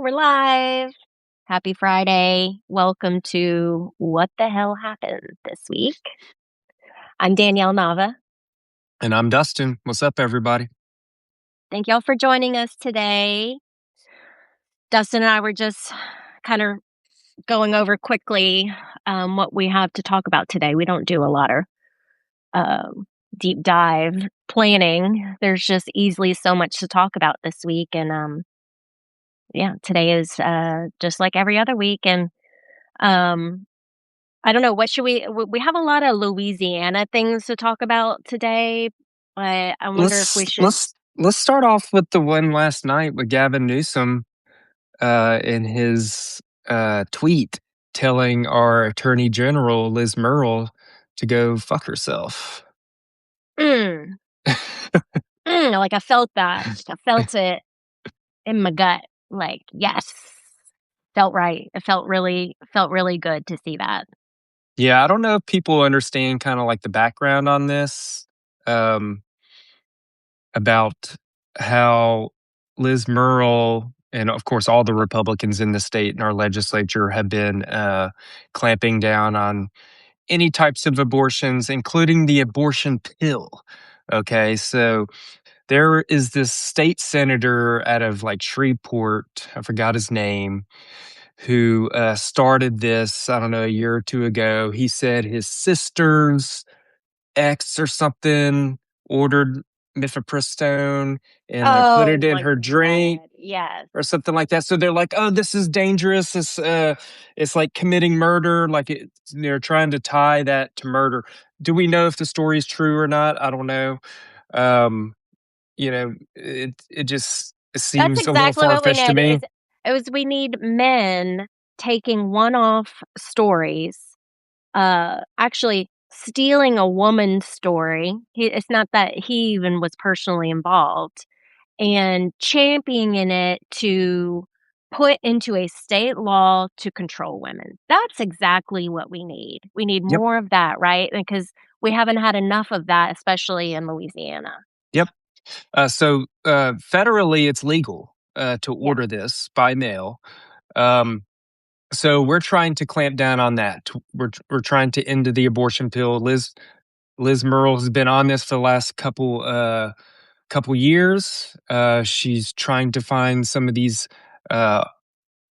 we're live. Happy Friday. Welcome to What the Hell Happened This Week. I'm Danielle Nava. And I'm Dustin. What's up, everybody? Thank y'all for joining us today. Dustin and I were just kind of going over quickly what we have to talk about today. We don't do a lot of deep dive planning. There's just easily so much to talk about this week. And today is just like every other week. And I don't know, what should we have a lot of Louisiana things to talk about today, but I wonder if we Let's should. let's let's start off with the one last night with Gavin Newsom in his tweet telling our Attorney General Liz Murrill to go fuck herself. Mm, like I felt that. I felt it in my gut. Like, yes. Felt right. It felt really good to see that. Yeah, I don't know if people understand kind of like the background on this about how Liz Murrill and of course all the Republicans in the state and our legislature have been clamping down on any types of abortions, including the abortion pill. Okay, so there is this state senator out of like Shreveport, I forgot his name, who started this, I don't know, a year or two ago. He said his sister's ex or something ordered mifepristone and like put Oh it in my her drink God. Yes. or something like that. So they're like, "Oh, this is dangerous. It's like committing murder. Like they're trying to tie that to murder." Do we know if the story is true or not? I don't know. Um, it That's seems a little exactly far what we fetched to need. me. It was we need men taking one-off stories, actually stealing a woman's story. It's not that he even was personally involved, and championing it to put into a state law to control women. That's exactly what we need. We need Yep, more of that, right? Because we haven't had enough of that, especially in Louisiana. yep. Federally, it's legal to Yeah. order this by mail. Um, so we're trying to clamp down on that. We're trying to end the abortion pill. Liz Murrill has been on this for the last couple years. She's trying to find some of uh,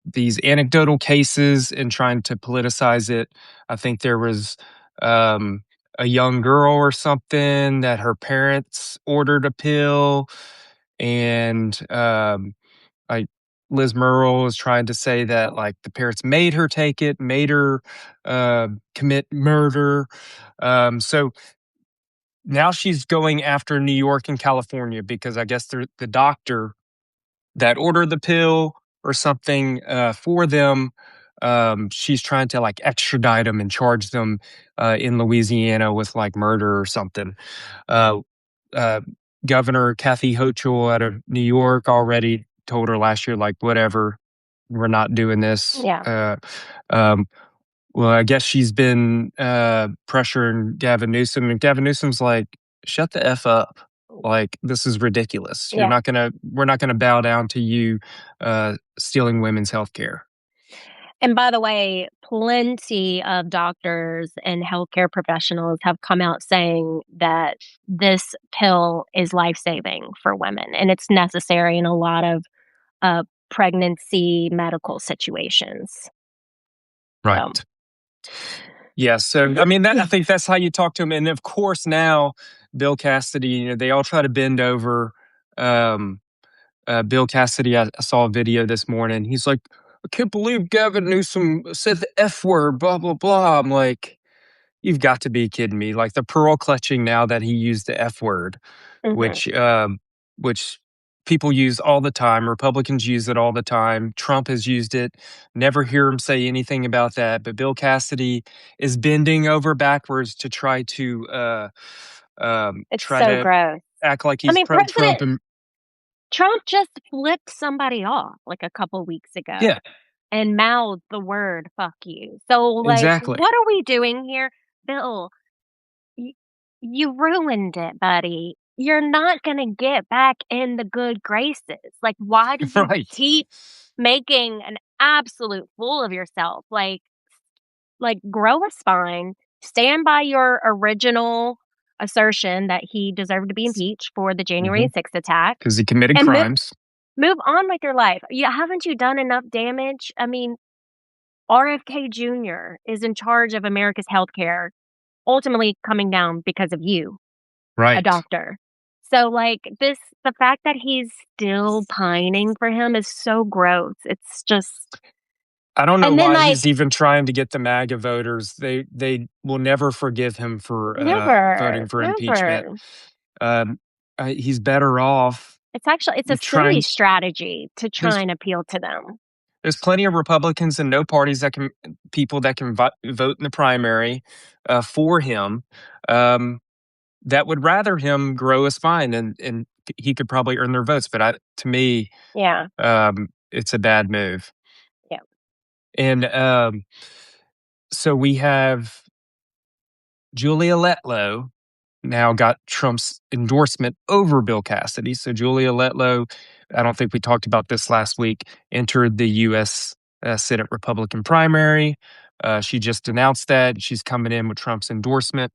these anecdotal cases and trying to politicize it. I think there was a young girl or something that her parents ordered a pill, and I Liz Murrill is trying to say that like the parents made her take it, made her commit murder. So now she's going after New York and California because I guess the doctor that ordered the pill or something for them. She's trying to like extradite them and charge them in Louisiana with like murder or something. Uh, uh, Governor Kathy Hochul out of New York already told her last year, like, whatever, we're not doing this. Yeah. Um, well, I guess she's been pressuring Gavin Newsom, and Gavin Newsom's like, "Shut the f up! Like this is ridiculous. Yeah. We're not gonna bow down to you stealing women's health care." And by the way, plenty of doctors and healthcare professionals have come out saying that this pill is life-saving for women, and it's necessary in a lot of pregnancy medical situations. So, Right. Yeah. So I mean, I think that's how you talk to him, and of course now Bill Cassidy. They all try to bend over. Um, Bill Cassidy, I saw a video this morning. He's like, "I can't believe Gavin Newsom said the F word, blah, blah, blah." I'm like, you've got to be kidding me. Like the pearl clutching now that he used the F word, mhm. which people use all the time. Republicans use it all the time. Trump has used it. Never hear him say anything about that. But Bill Cassidy is bending over backwards to It's try so to gross. act like I he's mean, pro Trump President and Trump just flipped somebody off like a couple weeks ago yeah, and mouthed the word "fuck you." So, like, exactly. what are we doing here, Bill? Y You ruined it, buddy. You're not gonna get back in the good graces. Like, why do you Right. making an absolute fool of yourself. Grow a spine, stand by your original assertion that he deserved to be impeached for the January Mhm. 6th attack, 'Cause he committed and crimes. move on with your life. Yeah, haven't you done enough damage? I mean, RFK Jr. is in charge of America's healthcare, ultimately coming down because of you, a Right. doctor. So, the fact that he's still pining for him is so gross. It's just, I don't know and then, why he's even trying to get the MAGA voters. They will never forgive him for, never, voting for impeachment. never. Um, he's better off It's a silly trying strategy to try there's and appeal to them. there's plenty of Republicans and no parties that can people that can vote in the primary, for him, um, that would rather him grow a spine and he could probably earn their votes, but to me, Yeah, it's a bad move. yeah, And, so we have Julia Letlow now got Trump's endorsement over Bill Cassidy. So Julia Letlow, I don't think we talked about this last week, entered the U.S. Senate Republican primary. She just announced that she's coming in with Trump's endorsement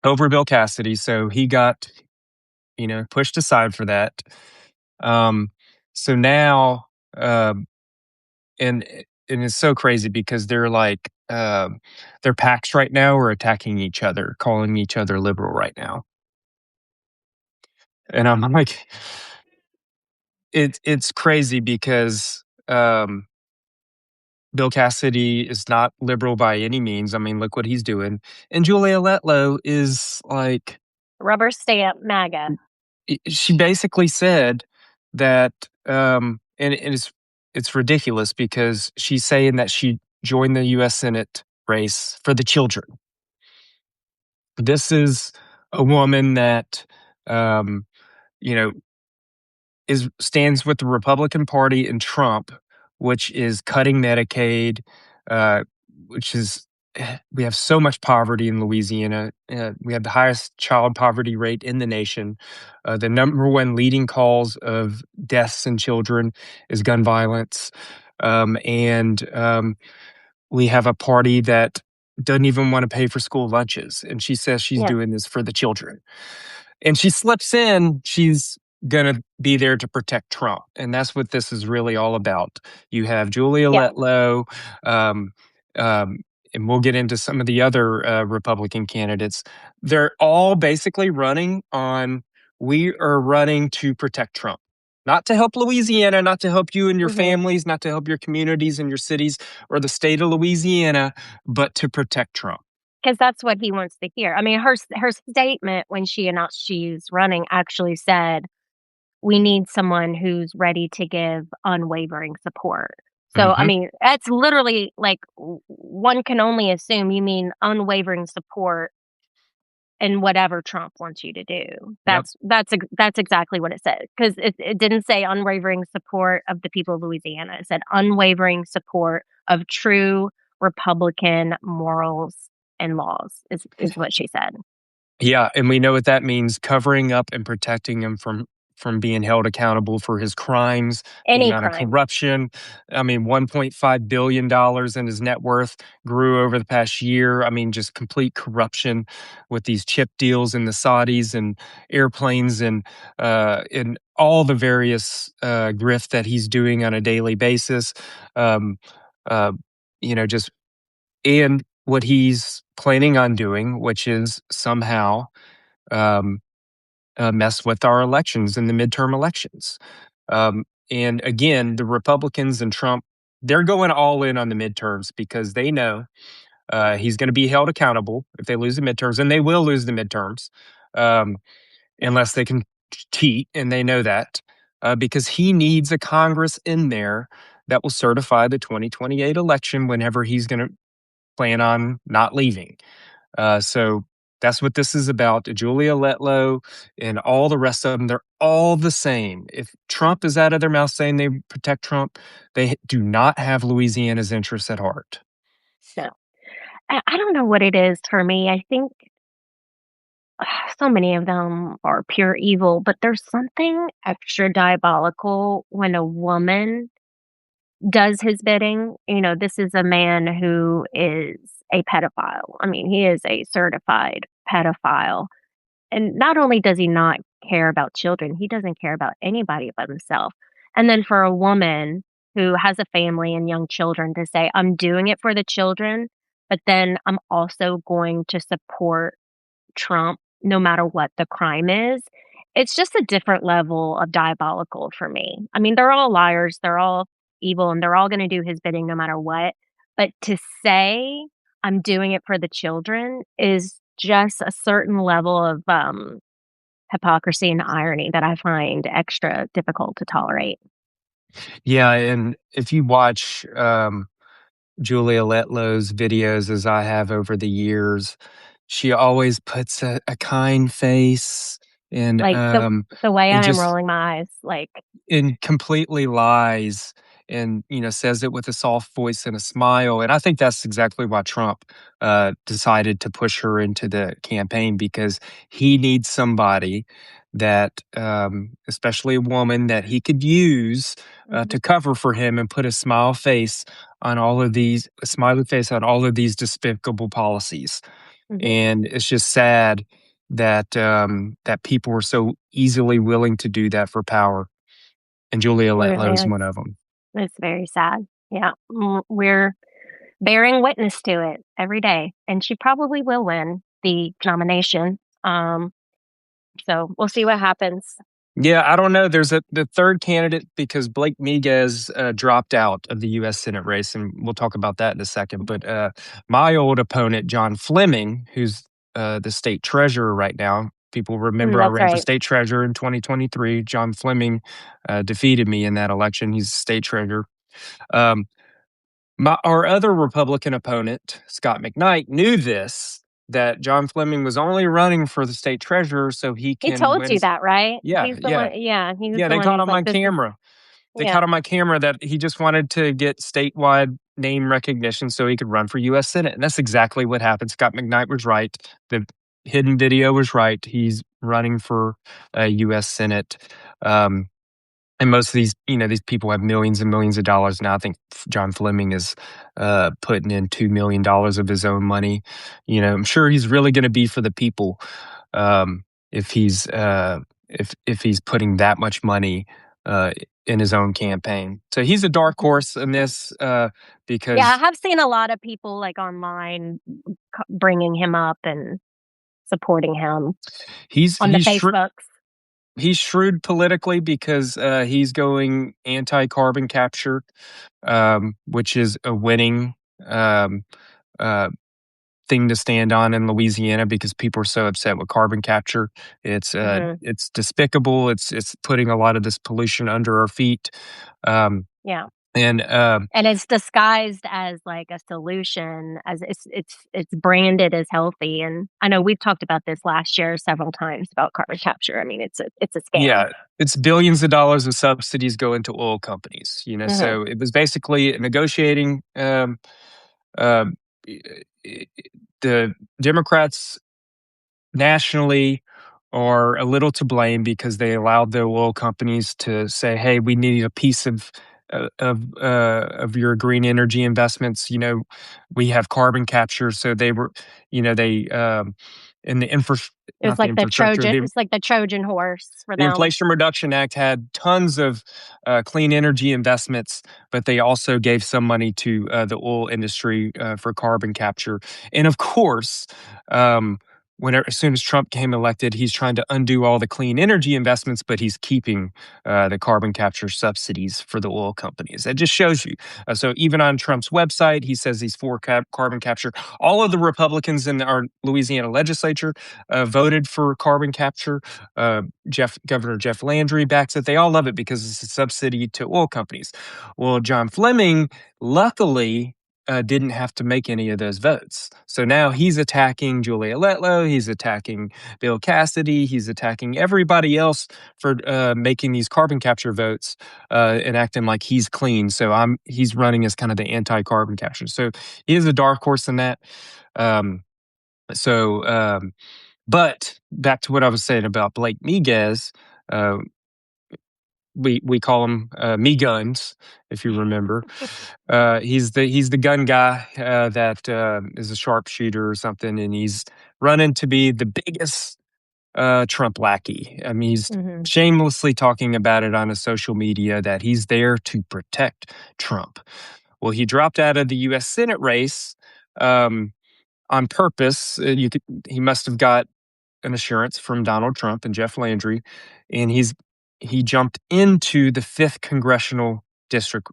over Bill Cassidy. So he got, pushed aside for that. Um, so now, um, and and it's so crazy because their PACs right now are attacking each other, calling each other liberal right now. And I'm like, it's crazy because Bill Cassidy is not liberal by any means. I mean, look what he's doing. And Julia Letlow is like, rubber stamp MAGA. she basically said that, and it's ridiculous because she's saying that she joined the U.S. Senate race for the children. This is a woman that, um, you know, is stands with the Republican Party and Trump, which is cutting Medicaid, uh, which is we have so much poverty in Louisiana. We have the highest child poverty rate in the nation. The number one leading cause of deaths in children is gun violence, and we have a party that doesn't even want to pay for school lunches, and she says she's Yeah, doing this for the children. And she slips in, she's gonna be there to protect Trump, and that's what this is really all about. You have Julia yeah, Letlow, um, um, and we'll get into some of the other Republican candidates. They're all basically running on, we are running to protect Trump. Not to help Louisiana, not to help you and your mhm. families, not to help your communities and your cities or the state of Louisiana, but to protect Trump. 'Cause that's what he wants to hear. I mean, her statement when she announced she's running actually said, "We need someone who's ready to give unwavering support." So, I Hmm. mean, that's literally one can only assume you mean unwavering support in whatever Trump wants you to do. Yep. That's exactly what it said, 'cause it didn't say unwavering support of the people of Louisiana. It said unwavering support of true Republican morals and laws is what she said. Yeah, and we know what that means, covering up and protecting him from being held accountable for his crimes, the Any amount of crime. corruption. I mean, $1.5 billion in his net worth grew over the past year. I mean, just complete corruption with these chip deals and the Saudis and airplanes and all the various grift that he's doing on a daily basis. Um, uh, just and what he's planning on doing, which is somehow um, mess with our elections in the midterm elections. And again, the Republicans and Trump, they're going all in on the midterms because they know he's going to be held accountable if they lose the midterms, and they will lose the midterms um, unless they can cheat, and they know that because he needs a Congress in there that will certify the 2028 election whenever he's going to plan on not leaving. So that's what this is about. Julia Letlow and all the rest of them, they're all the same. If Trump is out of their mouth saying they protect Trump, they do not have Louisiana's interests at heart. So, I don't know what it is for me. I think so many of them are pure evil, but there's something extra diabolical when a woman does his bidding. This is a man who is a pedophile. I mean, he is a certified pedophile. And not only does he not care about children, he doesn't care about anybody but himself. And then for a woman who has a family and young children to say, I'm doing it for the children, but then I'm also going to support Trump no matter what the crime is. It's just a different level of diabolical for me. I mean, they're all liars, they're all evil, and they're all going to do his bidding no matter what. But to say I'm doing it for the children is just a certain level of hypocrisy and irony that I find extra difficult to tolerate. Yeah, and if you watch Julia Letlow's videos as I have over the years, she always puts a kind face and Like the way and I'm just rolling my eyes, like, and completely lies and says it with a soft voice and a smile, and I think that's exactly why Trump decided to push her into the campaign, because he needs somebody that especially a woman that he could use mhm, to cover for him and put a smiley face on all of these despicable policies. mhm, And it's just sad that that people were so easily willing to do that for power, and Julia it Letlow really is is. one of them. It's very sad. Yeah, we're bearing witness to it every day, and she probably will win the nomination. So we'll see what happens. Yeah, I don't know. There's the third candidate, because Blake Miguez dropped out of the U.S. Senate race, and we'll talk about that in a second. But my old opponent, John Fleming, who's the state treasurer right now. People remember I That's ran for right. state treasurer in 2023. John Fleming defeated me in that election. He's state treasurer. Um, our other Republican opponent, Scott McKnight, knew this, that John Fleming was only running for the state treasurer so he He can told win. you that, right? Yeah, He's the yeah, one. Yeah, he's yeah. the They one caught who's on like, my "This is camera. They yeah." caught on my camera that he just wanted to get statewide name recognition so he could run for U.S. Senate, and that's exactly what happened. Scott McKnight was right. The hidden video was right. He's running for U.S. Senate. Um, and most of these people have millions and millions of dollars now. I think John Fleming is putting in $2 million of his own money. I'm sure he's really going to be for the people, um, if he's if he's putting that much money uh, in his own campaign. So he's a dark Mhm. horse in this, Yeah, I because have seen a lot of people like online bringing him up and supporting him he's on the he's shrewd. Facebooks. He's shrewd politically because he's going anti-carbon capture, which is a winning um, uh, thing to stand on in Louisiana, because people are so upset with carbon capture. Hmm. It's despicable. It's putting a lot of this pollution under our feet, um, Yeah. and And it's disguised as like a solution, as it's branded as healthy. And I know we've talked about this last year several times about carbon capture. I mean, it's a scam. yeah, it's billions of dollars of subsidies go into oil companies. Hmm. So it was basically negotiating. Um, the Democrats nationally are a little to blame because they allowed the oil companies to say, "Hey, we need a piece of your green energy investments." We have carbon capture, so they were, they in the It was not the like the infrastructure, Trojan. the It's like the Trojan horse for the them. Inflation Reduction Act had tons of clean energy investments, but they also gave some money to the oil industry for carbon capture. And of course, um, as soon as Trump came elected, he's trying to undo all the clean energy investments, but he's keeping the carbon capture subsidies for the oil companies. That just shows you. So even on Trump's website, he says he's for carbon capture. All of the Republicans in our Louisiana legislature voted for carbon capture. Governor Jeff Landry backs it. They all love it because it's a subsidy to oil companies. Well, John Fleming, luckily, didn't have to make any of those votes. So now he's attacking Julia Letlow. He's attacking Bill Cassidy. He's attacking everybody else for making these carbon capture votes and acting like he's clean. So he's running as kind of the anti-carbon capture. So he is a dark horse in that. Um, so but back to what I was saying about Blake Miguez, uh, we call him Me Guns, if you remember. He's the gun guy that is a sharpshooter or something, and he's running to be the biggest Trump lackey. I mean, he's Mhm. shamelessly talking about it on his social media that he's there to protect Trump. Well, he dropped out of the U.S. Senate race um, on purpose. He must have got an assurance from Donald Trump and Jeff Landry, and he jumped into the fifth district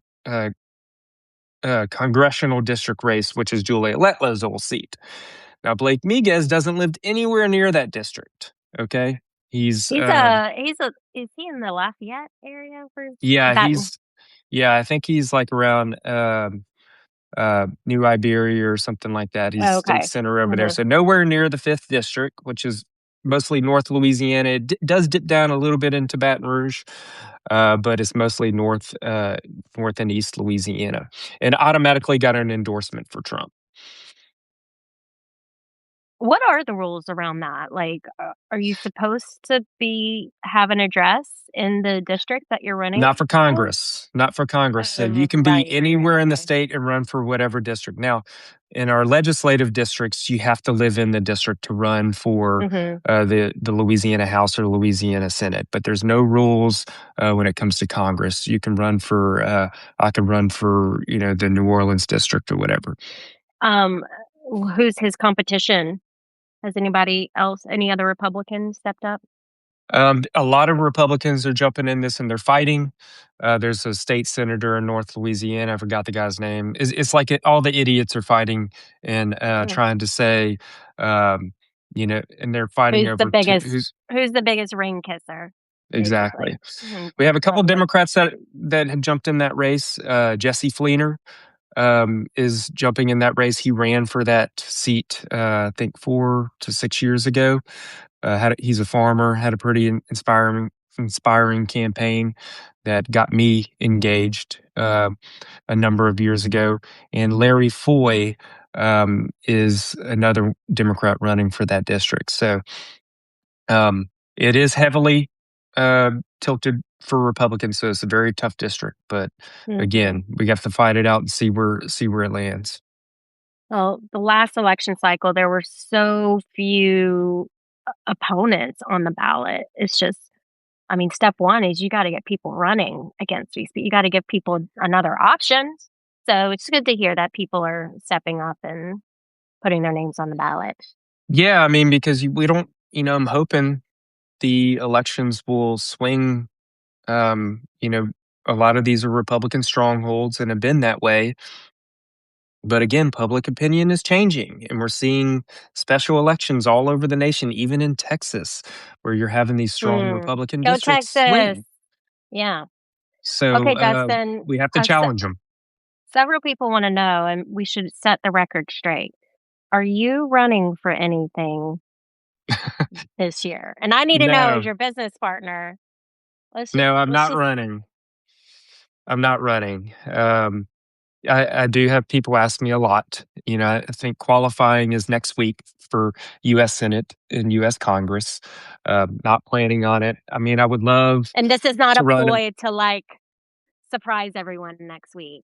uh, congressional district race, which is Juliet Letlow's old seat. Now, Blake Miguez doesn't live anywhere near that district. Okay, he's is he in the Lafayette area for yeah, that? I think he's like around New Iberia or something like that. He's Oh, state okay. senator over there, Mhm. so nowhere near the fifth district, which is mostly North Louisiana. It does dip down a little bit into Baton Rouge, but it's mostly North and East Louisiana, and automatically got an endorsement for Trump. What are the rules around that? Like, are you supposed to have an address in the district that you're running Not for for? Congress. Not for Congress. So you can be Right, anywhere in the okay. state and run for whatever district. Now, in our legislative districts, you have to live in the district to run for Mhm. the Louisiana House or Louisiana Senate. But there's no rules when it comes to Congress. You can run for. I can run for the New Orleans district or whatever. Um, who's his competition? Has any other Republicans stepped up? A lot of Republicans are jumping in this and they're fighting. There's a state senator in North Louisiana. I forgot the guy's name. It's like all the idiots are fighting and Mm. trying to say, and they're fighting over who's Who's the biggest ring kisser, exactly. basically? Mhm. We have a couple Probably. Democrats that have jumped in that race. Jesse Fleener is jumping in that race. He ran for that seat, I think 4 to 6 years ago. He's a farmer, had a pretty inspiring campaign that got me engaged a number of years ago. And Larry Foy is another Democrat running for that district. So it is heavily tilted for Republicans. So it's a very tough district. But Mhm. again, we have to fight it out and see where it lands. Well, the last election cycle, there were so few opponents on the ballot. It's just, I mean, step one is you got to get people running against these. But you got to give people another option. So it's good to hear that people are stepping up and putting their names on the ballot. Yeah, I mean, because we don't, I'm hoping the elections will swing. A lot of these are Republican strongholds and have been that way. But again, public opinion is changing, and we're seeing special elections all over the nation, even in Texas, where you're having these strong Hmm. Republican Go districts Texas! swing. Yeah. So Okay, Dustin. we have to challenge them. Several people want to know, and we should set the record straight. Are you running for anything this year? And I need to know as No, your business partner. no, I'm Let's not just running. I'm not running. I do have people ask me a lot. I think qualifying is next week for U.S. Senate and U.S. Congress. Not planning on it. I mean, I would love and this is not to a run. ploy to like surprise everyone next week.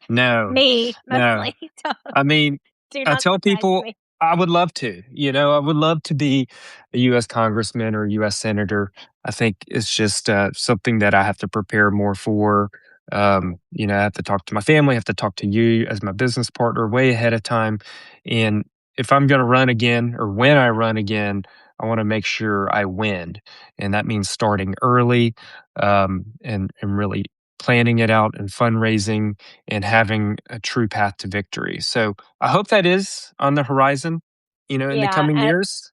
No, Me no. mostly. Don't I mean, do I not tell surprise people me. I would love to. I would love to be a U.S. congressman or a U.S. senator. I think it's just something that I have to prepare more for. I have to talk to my family, I have to talk to you as my business partner way ahead of time. And if I'm going to run again or when I run again, I want to make sure I win. And that means starting early and really planning it out and fundraising and having a true path to victory. So I hope that is on the horizon, in the Yeah. coming years,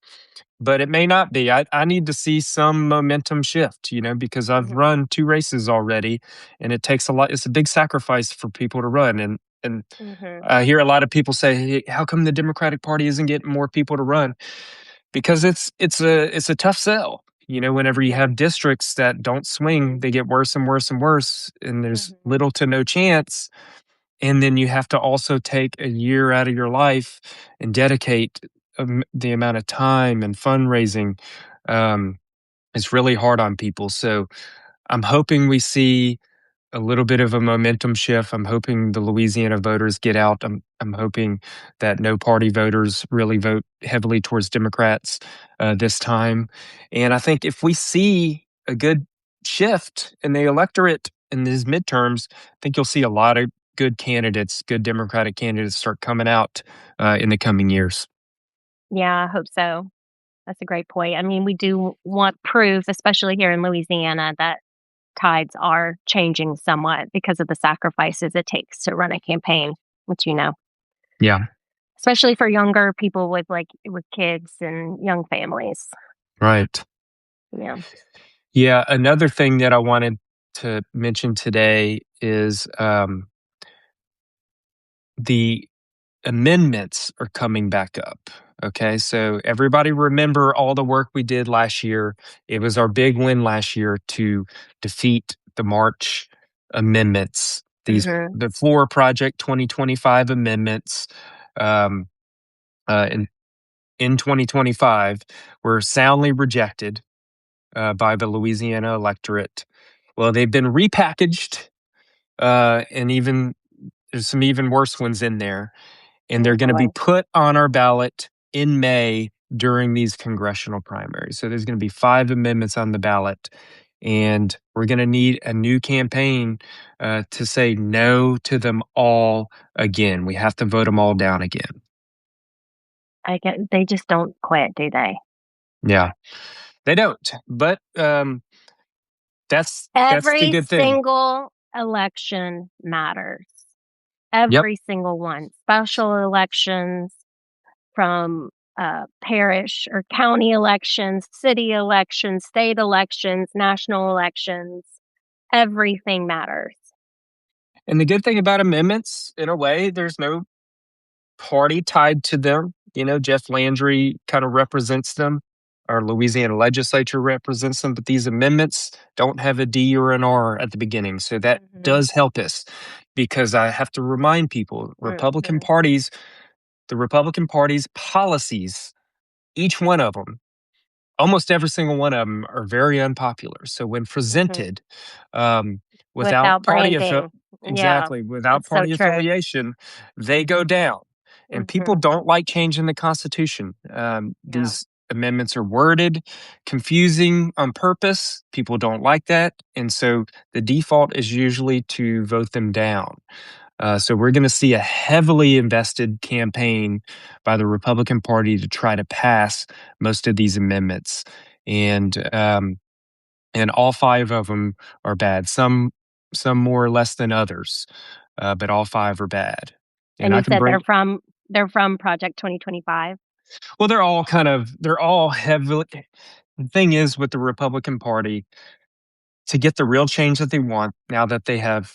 but it may not be. I need to see some momentum shift, because I've Mhm, run two races already and it takes a lot. It's a big sacrifice for people to run. And mhm, I hear a lot of people say, hey, how come the Democratic Party isn't getting more people to run? Because it's a tough sell. Whenever you mhm, have districts that don't swing, they get worse and worse and worse, and there's mhm. little to no chance. And then you have to also take a year out of your life and dedicate the amount of time and fundraising. Um, it's really hard on people. So I'm hoping we see a little bit of a momentum shift. I'm hoping the Louisiana voters get out. I'm hoping that no party voters really vote heavily towards Democrats this time. And I think if we see a good shift in the electorate in these midterms, I think you'll see a lot of good candidates, good Democratic candidates, start coming out in the coming years. Yeah, I hope so. That's a great point. I mean, we do want proof, especially here in Louisiana, that tides are changing somewhat because of the sacrifices it takes to run a campaign, which Yeah, especially for younger people with with kids and young families. right. Yeah. Yeah, another thing that I wanted to mention today is the amendments are coming back up. Okay, so everybody remember all the work we did last year. It was our big win last year to defeat the March amendments. Mhm. The Floor Project 2025 amendments um, in 2025 were soundly rejected by the Louisiana electorate. Well, they've been repackaged, and even there's some even worse ones in there, and Oh they're going to be boy. put on our ballot in May during these congressional primaries. So there's going to be 5 amendments on the ballot, and we're going to need a new campaign to say no to them all again. We have to vote them all down again. I get they just don't quit, do they? Yeah, they don't, but that's the Every good thing. single election matters. Yep. Every single one. Special elections from parish or county elections, city elections, state elections, national elections. Everything matters. And the good thing about amendments, in a way, there's no party tied to them. You know, Jeff Landry kind of represents them. Our Louisiana legislature represents them, but these amendments don't have a D or an R at the beginning. So that Mhm. does help us because I have to remind people Mhm. The Republican Party's policies, each one of them, almost every single one of them are very unpopular. So when Mhm. presented um, without Without branding. Yeah, exactly without that's so party true. affiliation, they go down. And people Mhm. don't like changing the Constitution. Yeah. These amendments are worded confusing on purpose. People don't like that, and so the default is usually to vote them down. So we're going to see a heavily invested campaign by the Republican Party to try to pass most of these amendments, and and all 5 of them are bad. Some more or less than others, but all 5 are bad. And And I you can said break. they're from Project 2025? Well, they're all heavily. The thing is with the Republican Party, to get the real change that they want now that they have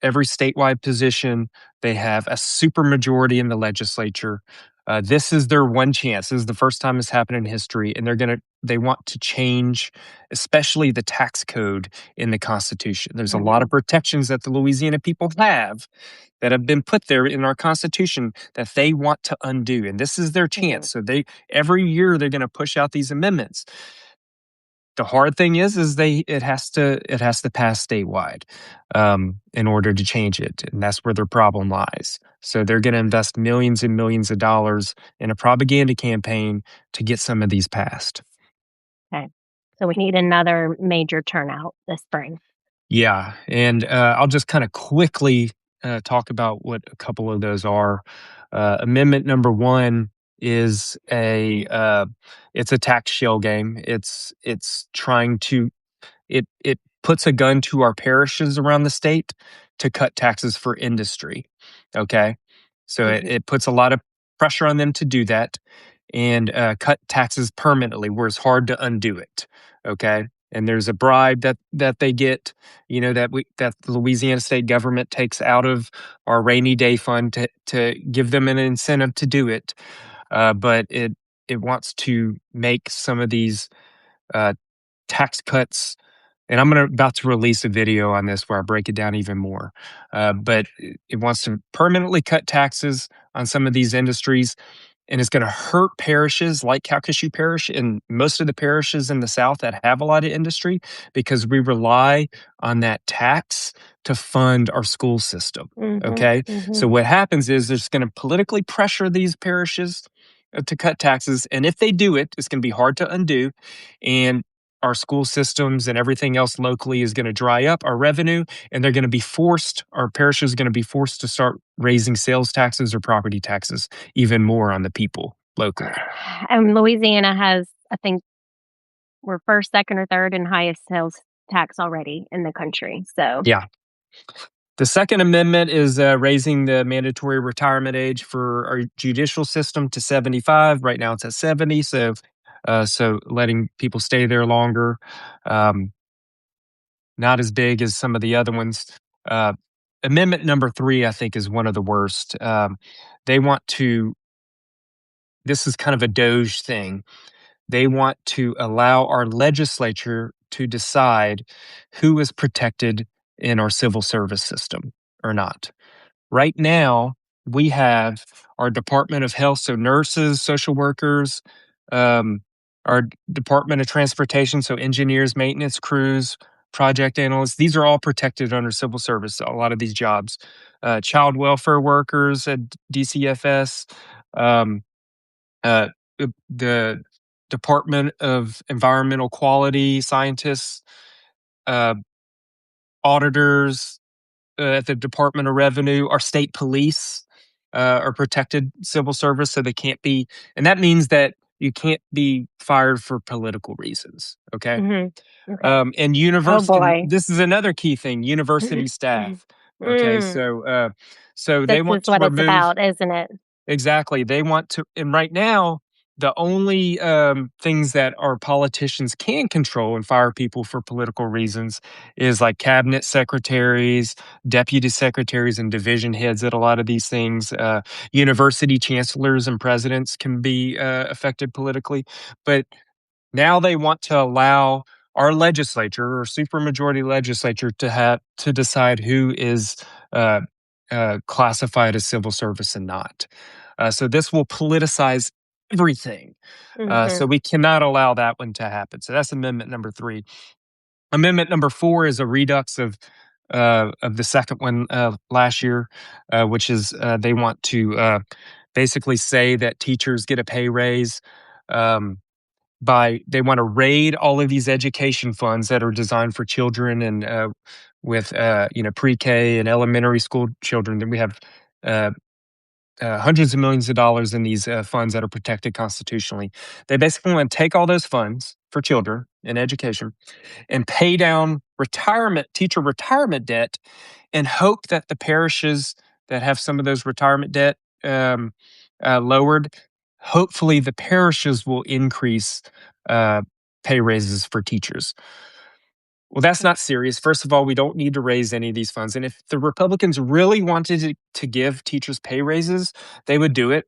every statewide position. They have a supermajority in the legislature. This is their one chance. This is the first time this happened in history, and they want to change, especially the tax code in the Constitution. There's a lot of Mhm. protections that the Louisiana people have that have been put there in our Constitution that they want to undo, and this is their chance. Mhm. So they every year they're going to push out these amendments. The hard thing is it has to pass statewide in order to change it, and that's where their problem lies. So they're going to invest millions and millions of dollars in a propaganda campaign to get some of these passed. Okay. So we need another major turnout this spring. Yeah, and I'll just kind of quickly talk about what a couple of those are. Amendment number one is it's a tax shell game. It's trying to it puts a gun to our parishes around the state to cut taxes for industry. Okay, so Mhm. it puts a lot of pressure on them to do that and cut taxes permanently, where it's hard to undo it. Okay, and there's a bribe that they get, you know, that the Louisiana state government takes out of our rainy day fund to give them an incentive to do it. But it wants to make some of these uh, tax cuts, and about to release a video on this where I break it down even more. But it wants to permanently cut taxes on some of these industries, and it's going to hurt parishes like Calcasieu Parish and most of the parishes in the South that have a lot of industry because we rely on that tax to fund our school system. Mhm. Okay. So Mhm. what happens is there's going to politically pressure these parishes to cut taxes. And if they do it, it's going to be hard to undo. And our school systems and everything else locally is going to dry up our revenue, and they're going to be forced, our parishes are going to be forced to start raising sales taxes or property taxes even more on the people locally. And Louisiana has, I think, we're first, second, or third in highest sales tax already in the country. So, Yeah. The Second Amendment is raising the mandatory retirement age for our judicial system to 75. Right now it's at 70. So letting people stay there longer. Um, Not as big as some of the other ones. Uh, Amendment number three, I think, is one of the worst. They want to, this is kind of a Doge thing. They want to allow our legislature to decide who is protected in our civil service system or not. Right now, we have our Department of Health, so nurses, social workers, um, our Department of Transportation, so engineers, maintenance crews, project analysts. These are all protected under civil service, a lot of these jobs. Child welfare workers at DCFS, um, uh, the Department of Environmental Quality scientists, uh, auditors, at the Department of Revenue, our state police are protected civil service, so they can't be, and that means that you can't be fired for political reasons. Okay, mhm. Okay. and Oh and boy. this is another key thing: university staff. Okay, Mm. so This they is want to what it's remove. about, isn't it? Exactly. They want to, and right now, the only things that our politicians can control and fire people for political reasons is like cabinet secretaries, deputy secretaries, and division heads at a lot of these things. University chancellors and presidents can be affected politically. But now they want to allow our legislature or supermajority legislature to have to decide who is uh, classified as civil service and not. So this will politicize everything. So Mhm. we cannot allow that one to happen. So that's amendment number three. Amendment number four is a redux of the second one last year, which is they want to basically say that teachers get a pay raise. Um, by they want to raid all of these education funds that are designed for children and with pre-K and elementary school children. Then we have uh, hundreds of millions of dollars in these funds that are protected constitutionally. They basically want to take all those funds for children in education and pay down teacher retirement debt, and hope that the parishes that have some of those retirement debt um, lowered, hopefully the parishes will increase uh, pay raises for teachers. Well, that's not serious. First of all, we don't need to raise any of these funds. And if the Republicans really wanted to give teachers pay raises, they would do it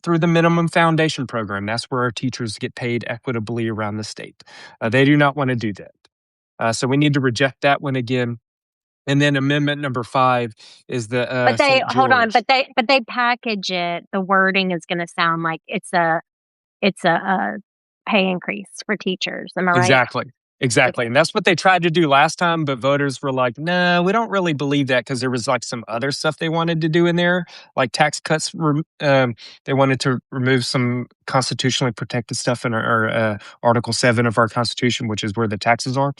through the minimum foundation program. That's where our teachers get paid equitably around the state. They do not want to do that. So we need to reject that one again. And then amendment number five is the But they St. hold on, George. but they package it. The wording is going to sound like it's a pay increase for teachers. Am I right? Exactly. Exactly. Okay. And that's what they tried to do last time, but voters were like, no, we don't really believe that because there was like some other stuff they wanted to do in there, like tax cuts. They wanted to remove some constitutionally protected stuff in our Article 7 of our Constitution, which is where the taxes are.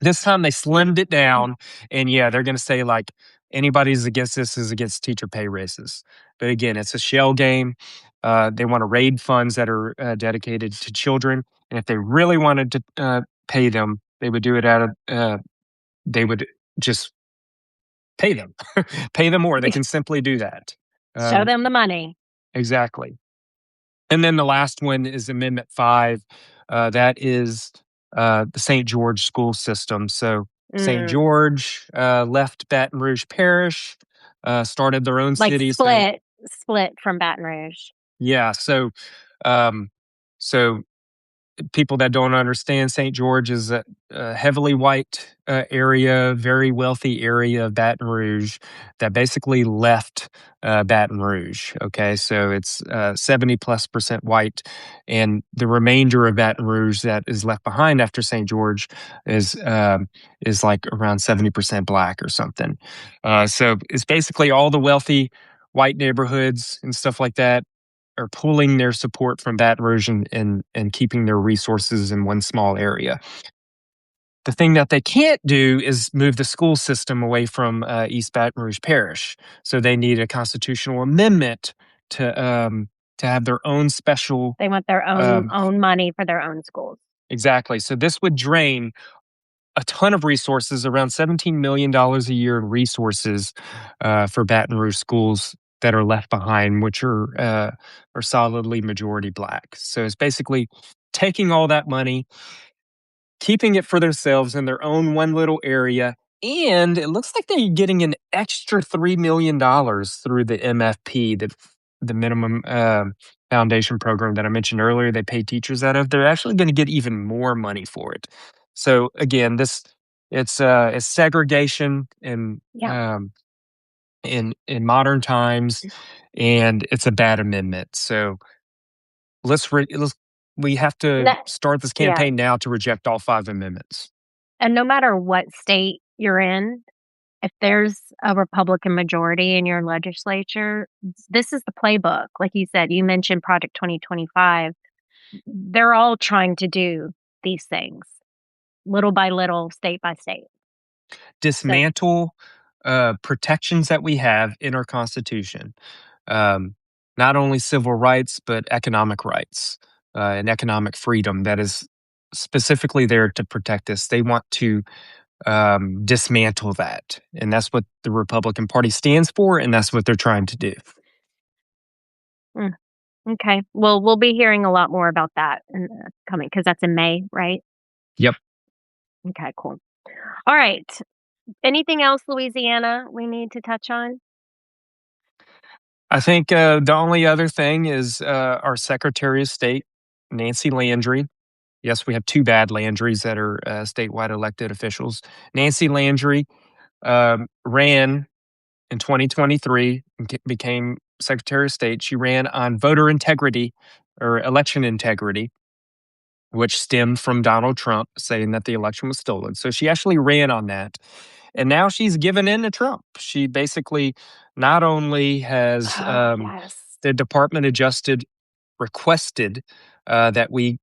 This time they slimmed it down, and yeah, they're going to say like anybody who's against this is against teacher pay raises. But again, it's a shell game. They want to raid funds that are dedicated to children, and if they really wanted to pay them, they would do it out of. They would just pay them, pay them more. They can simply do that. Show Um, them the money. exactly. And then the last one is Amendment 5. That is the St. George school system. So St. Mm. George left Baton Rouge Parish, started their own Like city. split from Baton Rouge. Yeah. Um, so people that don't understand, St. George is a heavily white area, very wealthy area of Baton Rouge that basically left Baton Rouge. Okay, so it's 70+% white, and the remainder of Baton Rouge that is left behind after St. George is like around 70% black or something. So it's basically all the wealthy white neighborhoods and stuff like that are pulling their support from Baton Rouge and keeping their resources in one small area. The thing that they can't do is move the school system away from East Baton Rouge Parish. So they need a constitutional amendment to have their own special. They want their own Um, own money for their own schools. exactly. So this would drain a ton of resources, around $17 million a year in resources for Baton Rouge schools that are left behind, which are solidly majority black. So it's basically taking all that money, keeping it for themselves in their own one little area, and it looks like they're getting an extra $3 million through the MFP, the minimum foundation program that I mentioned earlier. They pay teachers out of. They're actually going to get even more money for it. So again, it's segregation Yeah. in modern times, and it's a bad amendment. So let's we have to That, start this yeah. campaign now to reject all 5 amendments. And no matter what state you're in, if there's a Republican majority in your legislature, this is the playbook. Like you said, you mentioned Project 2025. They're all trying to do these things little by little, state by state. So Dismantle protections that we have in our Constitution, um, not only civil rights, but economic rights and economic freedom that is specifically there to protect us. They want to dismantle that. And that's what the Republican Party stands for, and that's what they're trying to do. mm, okay. Well, we'll be hearing a lot more about that coming because that's in May, right? Yep. Okay, cool. All right. Anything else, Louisiana, we need to touch on? I think the only other thing is our Secretary of State, Nancy Landry. Yes, we have two bad Landrys that are statewide elected officials. Nancy Landry ran in 2023 and became Secretary of State. She ran on voter integrity or election integrity, which stemmed from Donald Trump saying that the election was stolen. So she actually ran on that. And now she's given in to Trump. She basically not only has Oh, yes. the Department of Justice requested that we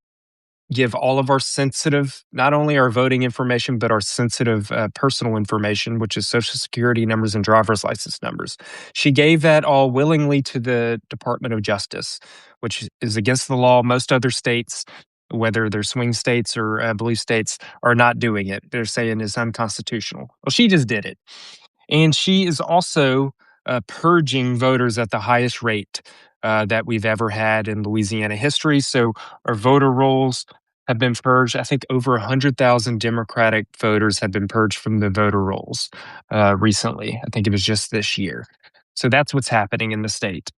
give all of our sensitive, not only our voting information, but our sensitive personal information, which is social security numbers and driver's license numbers. She gave that all willingly to the Department of Justice, which is against the law. Most other states, whether they're swing states or blue states, are not doing it. They're saying it's unconstitutional. Well, she just did it. And she is also purging voters at the highest rate that we've ever had in Louisiana history. So our voter rolls have been purged. I think over 100,000 Democratic voters have been purged from the voter rolls recently. I think it was just this year. So that's what's happening in the state.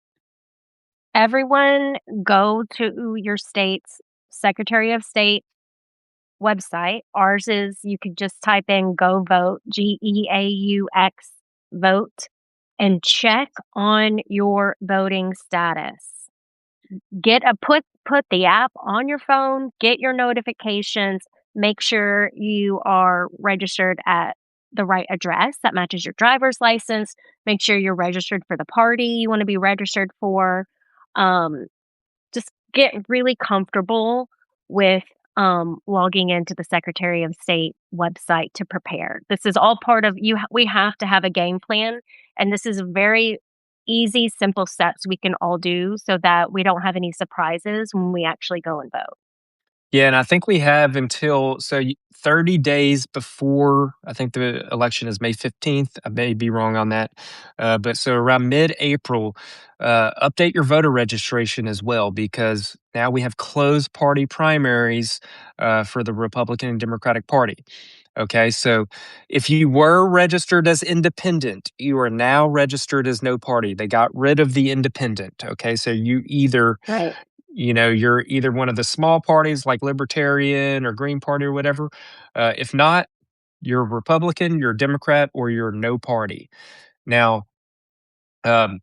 Everyone go to your state's Secretary of State website. Ours is you could just type in go vote, GEAUX vote, and check on your voting status. Get a put the app on your phone, get your notifications, make sure you are registered at the right address that matches your driver's license, make sure you're registered for the party you want to be registered for. Um, just get really comfortable with logging into the Secretary of State website to prepare. This is all part of you. We have to have a game plan, and this is very easy, simple steps we can all do so that we don't have any surprises when we actually go and vote. Yeah, and I think we have until 30 days before. I think the election is May 15th. I may be wrong on that. But so around mid-April, update your voter registration as well, because now we have closed party primaries for the Republican and Democratic Party. Okay, so if you were registered as independent, you are now registered as no party. They got rid of the independent. Okay, so you either Right. you're either one of the small parties like Libertarian or Green Party or whatever. If not, you're Republican, you're Democrat, or you're no party. Now, um,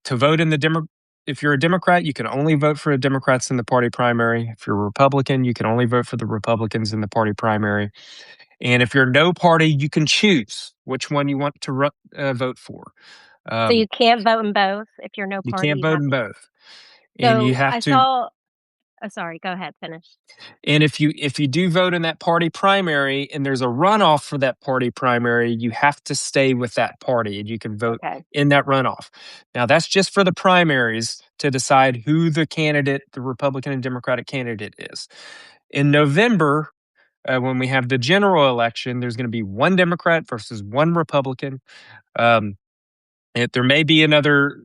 to vote in the if you're a Democrat, you can only vote for the Democrats in the party primary. If you're a Republican, you can only vote for the Republicans in the party primary. And if you're no party, you can choose which one you want to vote for. So you Um, can't vote in both. If you're no you party, can't you vote have in to. both, and you So have I to. saw. Oh, sorry. Go ahead. Finish. And if you do vote in that party primary and there's a runoff for that party primary, you have to stay with that party and you can vote Okay. in that runoff. Now that's just for the primaries to decide who the Republican and Democratic candidate is. In November, when we have the general election, there's going to be one Democrat versus one Republican. Um, there may be another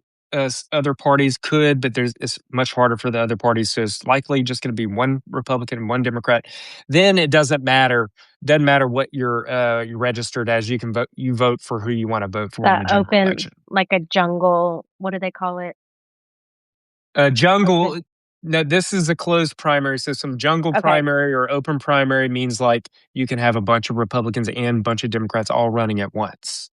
other parties could, but it's much harder for the other parties. So it's likely just going to be one Republican and one Democrat. Then it doesn't matter. Doesn't matter what you're registered as. You can vote. You vote for who you want to vote for in The the general open, election. like a jungle. What do they call it? Jungle. Open. No, this is a closed primary system. Jungle Okay. primary or open primary means like you can have a bunch of Republicans and a bunch of Democrats all running at once.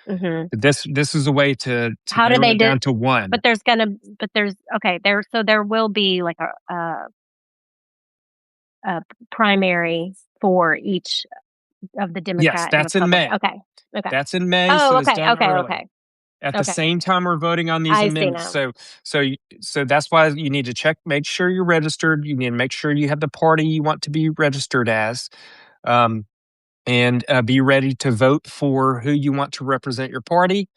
Hmm. This is a way to How do narrow they it do? down to one. But there's okay. So there will be like a primary for each of the Yes, Democrat and that's in Republican. May. Okay. Okay. That's in May, Oh, so it's okay. done Okay. early. Okay. At the Okay. same time we're voting on these I see amendments. now. So that's why you need to make sure you're registered. You need to make sure you have the party you want to be registered as, um, and be ready to vote for who you want to represent your party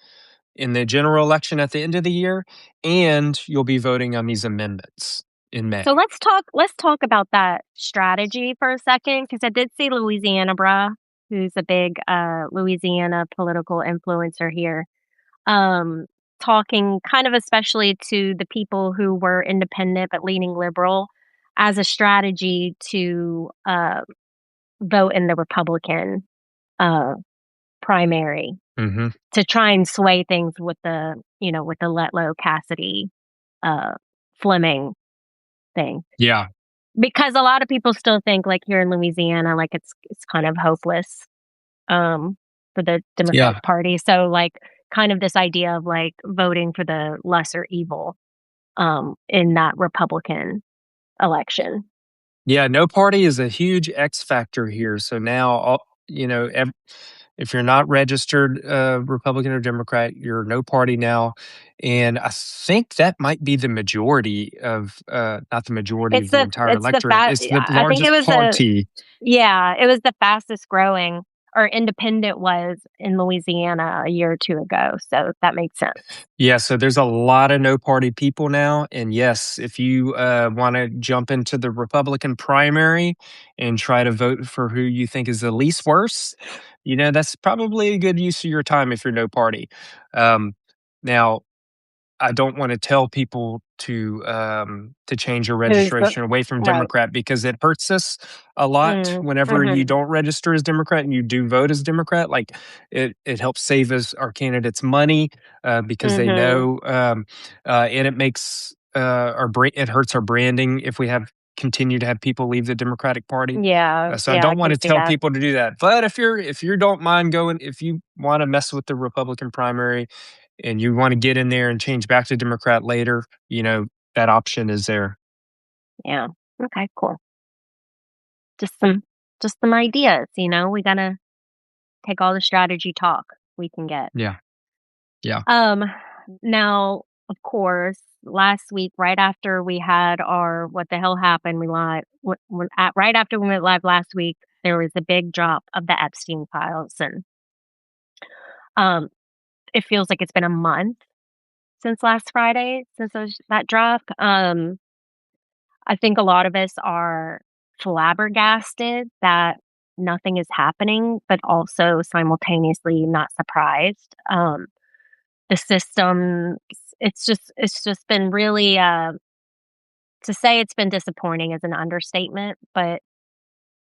in the general election at the end of the year. And you'll be voting on these amendments in May. So let's talk about that strategy for a second, because I did see Louisiana Bra, who's a big Louisiana political influencer here, um, talking kind of especially to the people who were independent but leaning liberal as a strategy to vote in the Republican uh, primary Hmm. to try and sway things with the Letlow Cassidy uh, Fleming thing. Yeah, Because a lot of people still think like here in Louisiana, like it's kind of hopeless for the yeah. Democratic Party. So like kind of this idea of like voting for the lesser evil in that Republican election. Yeah, no party is a huge X factor here. So now, if you're not registered Republican or Democrat, you're no party now. And I think that might be the majority of, not the majority of the entire It's the electorate. fast. It's the I think it largest was the party. yeah, it was the fastest growing or independent was in Louisiana a year or two ago. So that makes sense. Yeah, so there's a lot of no party people now. And yes, if you want to jump into the Republican primary and try to vote for who you think is the least worst, that's probably a good use of your time if you're no party. Um, Now, I don't want to tell people to change your Who's the registration away from right? Democrat because it hurts us a lot whenever you Mm-hmm. don't register as Democrat and you do vote as Democrat. Like it helps save us our candidates money because they Mm-hmm. know, and it makes it hurts our branding if we have continue to have people leave the Democratic Party. Yeah, So I yeah, I don't want can to see tell that. people to do that. But if you don't mind going, if you want to mess with the Republican primary and you want to get in there and change back to Democrat later, that option is there. Yeah. Okay, cool. Just some just some ideas, we gotta take all the strategy talk we can get. Yeah. Yeah. Um Now, of course, last week, right after we had our what the hell happened, we live right after we went live last week, there was a big drop of the Epstein files and um it feels like it's been a month since last Friday since that drop. I think a lot of us are flabbergasted that nothing is happening, but also simultaneously not surprised. The system, it's just been really, to say it's been disappointing is an understatement, but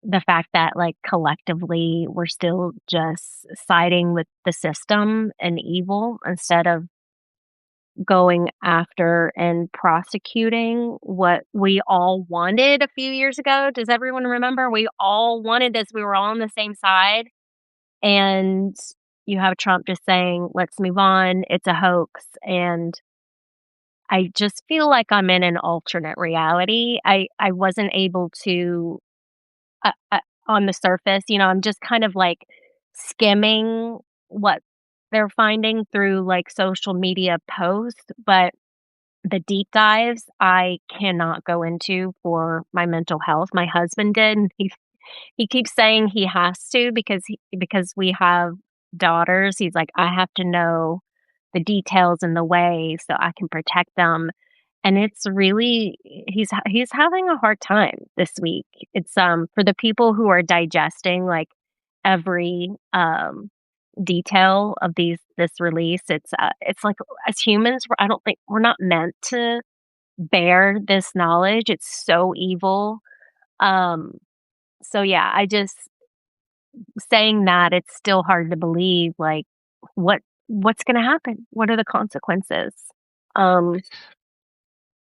the fact that like collectively we're still just siding with the system and evil instead of going after and prosecuting what we all wanted a few years ago. Does everyone remember? We all wanted this. We were all on the same side. And you have Trump just saying, let's move on. It's a hoax. And I just feel like I'm in an alternate reality. I wasn't able to, on the surface, I'm just kind of like skimming what they're finding through like social media posts, but the deep dives I cannot go into for my mental health. My husband did, and he keeps saying he has to because we have daughters. He's like, I have to know the details and the way so I can protect them. And it's really he's having a hard time this week. It's for the people who are digesting like every detail of this release. It's like as humans, I don't think we're not meant to bear this knowledge. It's so evil. Um so yeah, I just saying that it's still hard to believe like what's going to happen? What are the consequences? Um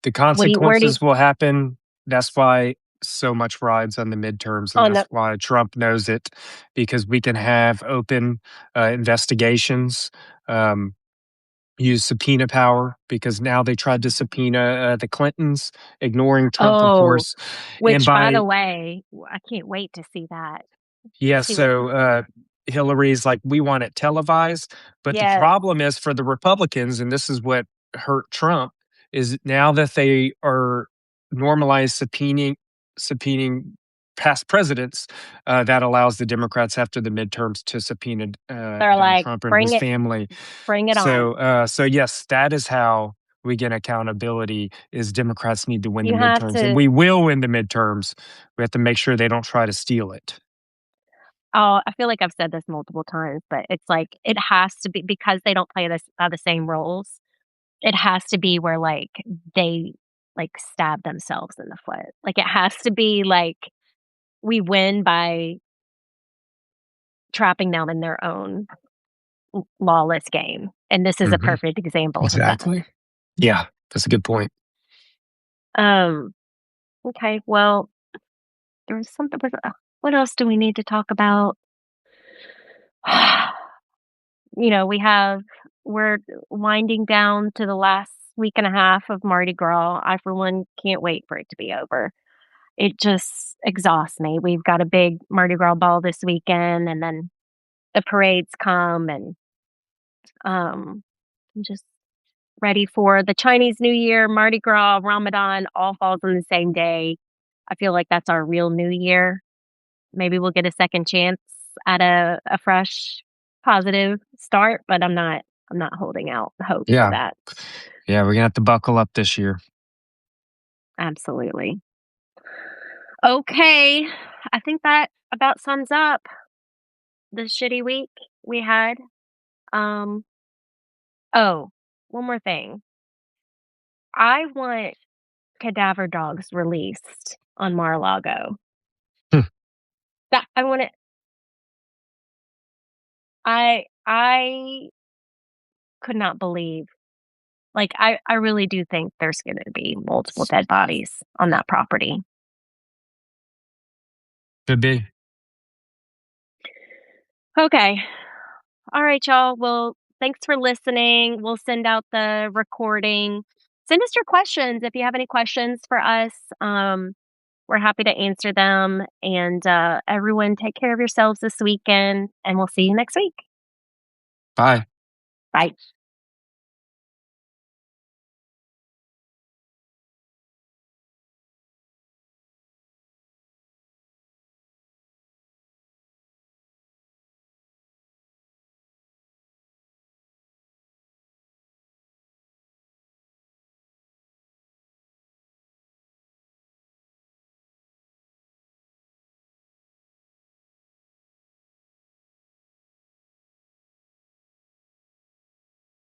The what do you where do you consequences will happen. That's why so much rides on the midterms, and on that's the why Trump knows it, because we can have open investigations. Um, Use subpoena power because now they tried to subpoena the Clintons, ignoring Trump, of oh, course. And which by by the way, I can't wait to see that. yeah, See what so Hillary's like, we want it televised. But the yes, problem is for the Republicans, and this is what hurt Trump, is now that they are normalized subpoenaing past presidents, that allows the Democrats after the midterms to subpoena they're Donald like Trump and his family. bring it on. So yes, that is how we get accountability is Democrats need to win the You have midterms. And to we will win the midterms. We have to make sure they don't try to steal it. oh, I feel like I've said this multiple times, but it's like it has to be because they don't play this by the same rules. It has to be where like they like stab themselves in the foot. Like it has to be like we win by trapping them in their own lawless game. And this is a Mhm. perfect example of that. Exactly. Yeah, that's a good point. Um, okay, well, there was something what else do we need to talk about? We have we're winding down to the last week and a half of Mardi Gras. I, for one, can't wait for it to be over. It just exhausts me. We've got a big Mardi Gras ball this weekend, and then the parades come, and I'm just ready for the Chinese New Year, Mardi Gras, Ramadan, all falls on the same day. I feel like that's our real New Year. Maybe we'll get a second chance at a fresh, positive start, but I'm not holding out hope for Yeah. that. Yeah, we're gonna have to buckle up this year. Absolutely. Okay. I think that about sums up the shitty week we had. Um, oh, one more thing. I want cadaver dogs released on Mar-a-Lago. Hmm. That I want it. I could not believe. Like I really do think there's going to be multiple dead bodies on that property. Could be. Okay. All right, y'all. Well, thanks for listening. We'll send out the recording. Send us your questions if you have any questions for us. We're happy to answer them. And everyone, take care of yourselves this weekend, and we'll see you next week. Bye. Bye.